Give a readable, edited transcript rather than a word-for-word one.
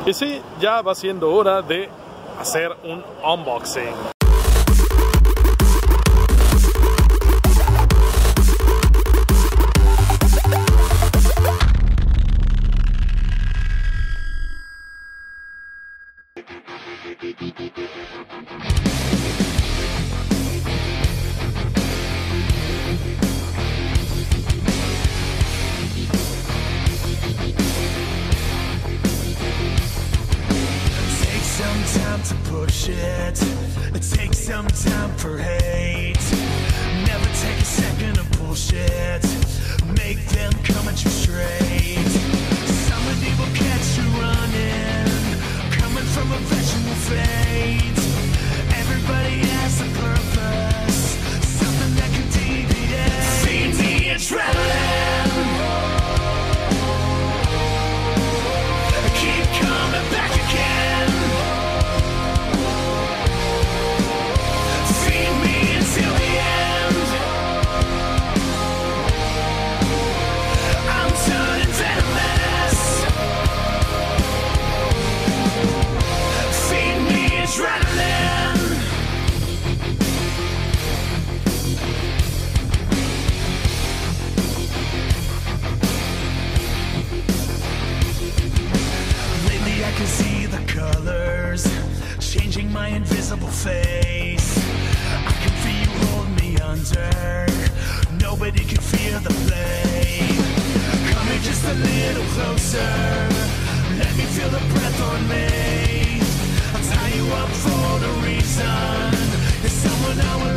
Y sí, ya va siendo hora de hacer un unboxing. To push it, it takes some time for hate. Never take a second of bullshit. Make them come at you straight. Somebody will catch you running, coming from a vegetable fate. Everybody has a purpose, something that can deviate. Feed me adrenaline, keep coming back again. Changing my invisible face. I can feel you hold me under. Nobody can feel the flame. Come here just a little closer. Let me feel the breath on me. I'll tie you up for the reason. You're someone I will